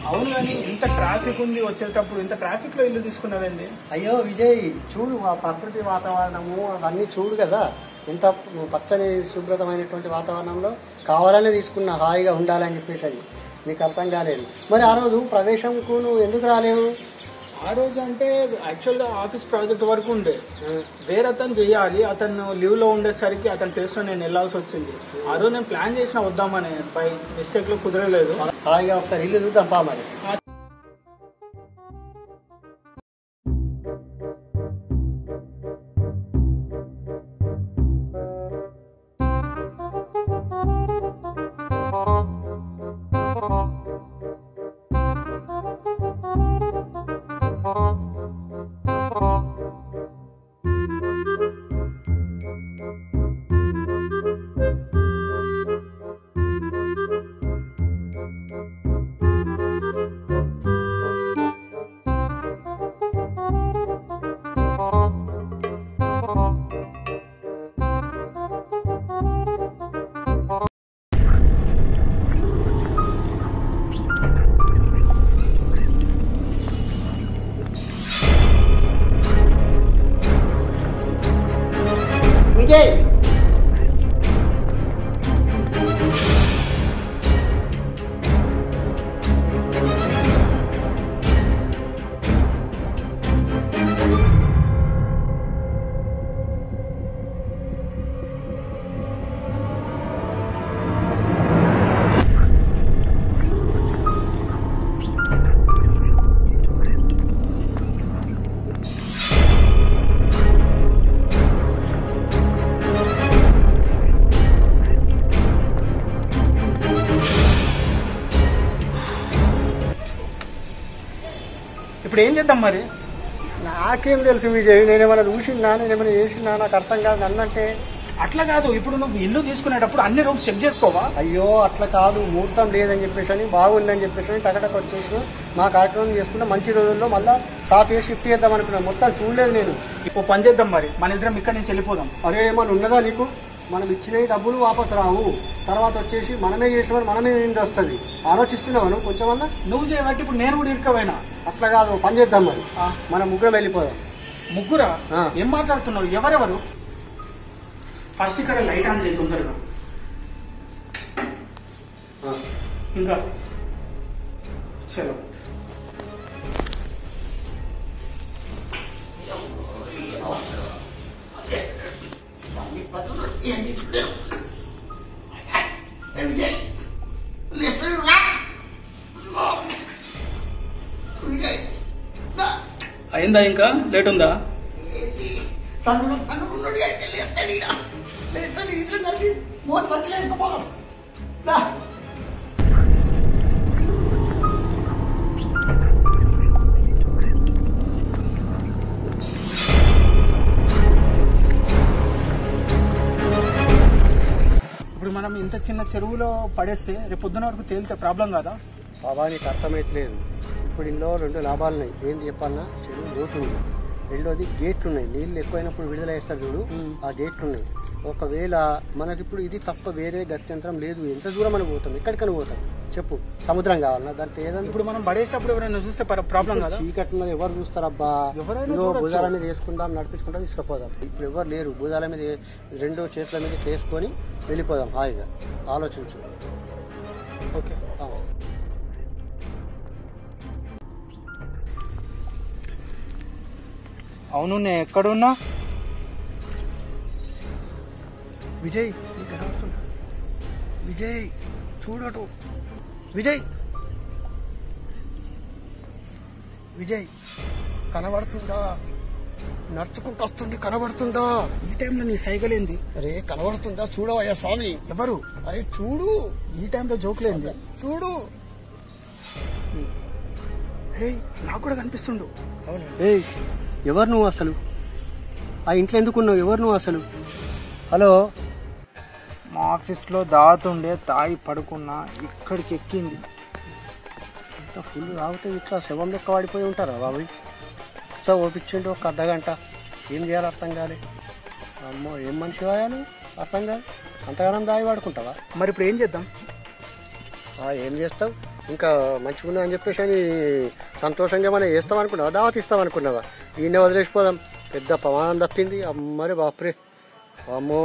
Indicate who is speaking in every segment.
Speaker 1: అవును కానీ ఇంత ట్రాఫిక్ ఉంది వచ్చేటప్పుడు, ఇంత ట్రాఫిక్ లో ఇల్లు తీసుకున్నావేంది?
Speaker 2: అయ్యో విజయ్, చూడు ఆ ప్రకృతి వాతావరణము అవన్నీ చూడు కదా, ఎంత పచ్చని శుభ్రతమైనటువంటి వాతావరణంలో కావాలనే తీసుకున్నా, హాయిగా ఉండాలని చెప్పేసి. అది నీకు అర్థం కాలేదు. మరి ఆ రోజు ప్రవేశంకు నువ్వు ఎందుకు రాలేవు?
Speaker 1: ఆ రోజు అంటే యాక్చువల్గా ఆఫీస్ ప్రాజెక్ట్ వరకు ఉండే, వేరే అతను చేయాలి. అతను లీవ్లో ఉండేసరికి అతని ప్లేస్లో నేను వెళ్ళాల్సి వచ్చింది. ఆ రోజు నేను ప్లాన్ చేసిన వద్దామని, బై మిస్టేక్లో కుదరలేదు.
Speaker 2: హాయిగా ఒకసారి ఇల్లు చూద్దాం పా మరి. విజయ్,
Speaker 1: ఇప్పుడు ఏం చేద్దాం మరి?
Speaker 2: నాకేం తెలుసు విజయ్, నేనేమైనా చూసినా, నేనేమైనా చేసినా, నాకు అర్థం కాదు. నన్నంటే
Speaker 1: అట్లా కాదు, ఇప్పుడు నువ్వు ఇల్లు తీసుకునేటప్పుడు అన్ని రూమ్స్ చెక్ చేసుకోవా?
Speaker 2: అయ్యో అట్లా కాదు, ముహూర్తం లేదని చెప్పేసి అని, బాగుందని చెప్పేసి అని టకటక వచ్చేసి మా కార్యక్రమం చేసుకుంటే మంచి రోజుల్లో మళ్ళీ సాఫ్ట్వేర్ షిఫ్ట్ చేద్దాం అనుకున్నాను. మొత్తం చూడలేదు నేను.
Speaker 1: ఇప్పుడు పని చేద్దాం మరి, మన ఇద్దరం ఇక్కడి నుంచి వెళ్ళిపోదాం.
Speaker 2: అరే ఏమన్నా ఉన్నదా నీకు? మనం ఇచ్చిన డబ్బులు వాపసు రావు. తర్వాత వచ్చేసి మనమే చేసిన మనమే నిండి వస్తుంది. ఆలోచిస్తున్నావు నువ్వు కొంచెమన్నా?
Speaker 1: నువ్వు చేయబట్టి ఇప్పుడు నేను కూడా ఇరుకపోయినా.
Speaker 2: అట్లా కాదు, పని చేద్దాం మరి. మనం ముగ్గురం వెళ్ళిపోదాం.
Speaker 1: ముగ్గురా? ఏం మాట్లాడుతున్నావు? ఎవరెవరు? ఫస్ట్ ఇక్కడ లైట్ ఆన్ చేయి తొందరగా. ఇంకా చలో. అయిందా? ఇంకా లేట్ ఉందా? ఇప్పుడు మనం ఇంత చిన్న చెరువులో పడేస్తే రేపు పొద్దున వరకు తేలితే ప్రాబ్లం కాదా?
Speaker 2: బాబా నీకు అర్థమైతలేదు. ఇప్పుడు ఇందులో రెండు లాభాలు ఉన్నాయి. ఏంటి చెప్పాలన్నా, చెరువు లోటు ఉంది, రెండోది గేట్లు ఉన్నాయి. నీళ్ళు ఎక్కువైనప్పుడు విడుదల చేస్తారు చూడు, ఆ గేట్లు ఉన్నాయి. ఒకవేళ మనకిప్పుడు ఇది తప్ప వేరే గత్యంతరం లేదు. ఎంత దూరం అని పోతాం? ఎక్కడికని పోతాం చెప్పు? సముద్రం కావాలన్నా? దాంట్లో ఏదన్నా
Speaker 1: ఇప్పుడు మనం పడేసినప్పుడు ఎవరైనా చూస్తే ప్రాబ్లం కదా?
Speaker 2: చీకట్టున్నది ఎవరు చూస్తారబ్బా? ఎవరైనా భుజాల మీద వేసుకుందాం, నడిపించుకుంటాం, తీసుకుపోదాం. ఇప్పుడు ఎవరు లేరు. భుజాల మీద రెండో చేతుల మీద వేసుకొని వెళ్ళిపోదాం హాయిగా. ఆలోచించు.
Speaker 1: ఓకే. అవును, నేను ఎక్కడున్నా?
Speaker 2: విజయ్ నీకు కనబడుతుందా? విజయ్ చూడటు. విజయ్, విజయ్ కనబడుతుందా? నడుచుకుంటూ వస్తుంది, కనబడుతుందా?
Speaker 1: ఈ టైంలో నీ సైకిల్ ఏంది?
Speaker 2: అరే కనబడుతుందా? చూడవయ్యా స్వామి.
Speaker 1: ఎవరు?
Speaker 2: అరే చూడు,
Speaker 1: ఈ టైంలో జోకులేంది?
Speaker 2: చూడు.
Speaker 1: హే, నాకు కూడా కనిపిస్తుండు.
Speaker 2: ఏయ్ ఎవరు నువ్వు అసలు? ఆ ఇంట్లో ఎందుకున్నావు? ఎవరు నువ్వు అసలు? హలో,
Speaker 1: మా ఆఫీస్లో దాతుండే తాగి పడుకున్నా, ఇక్కడికి ఎక్కింది.
Speaker 2: ఇంత ఫుల్ తాగితే ఇట్లా శవం లెక్క వాడిపోయి ఉంటారా బాబు? సో ఓపించిండు ఒక అర్ధగంట. ఏం చేయాలి అర్థం కాలే. అమ్మో ఏం మనిషి వాయాలు అర్థం కాదు. అంతగానం దాగి వాడుకుంటావా?
Speaker 1: మరి ఇప్పుడు ఏం చేద్దాం?
Speaker 2: ఏం చేస్తావు ఇంకా మంచిగా ఉందని చెప్పేసి అని సంతోషంగా ఏమైనా చేస్తాం అనుకున్నావా దావత్ ఇస్తాం అనుకున్నావా ఈయన వదిలేసిపోదాం పెద్ద ప్రమాదం తప్పింది అమ్మరే బాప్రే అమ్మో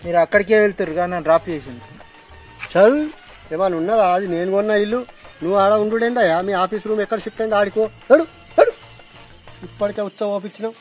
Speaker 3: మీరు అక్కడికే వెళ్తారు కానీ నన్ను డ్రాప్ చేసింది
Speaker 2: చల్ ఏమైనా ఉన్నదా అది నేను కొన్న ఇల్లు నువ్వు ఆడ ఉండుడేందా మీ ఆఫీస్ రూమ్ ఎక్కడ షిఫ్ట్ అయింది ఆడికో ఇప్పటికే ఉత్సవం ఓపించినావు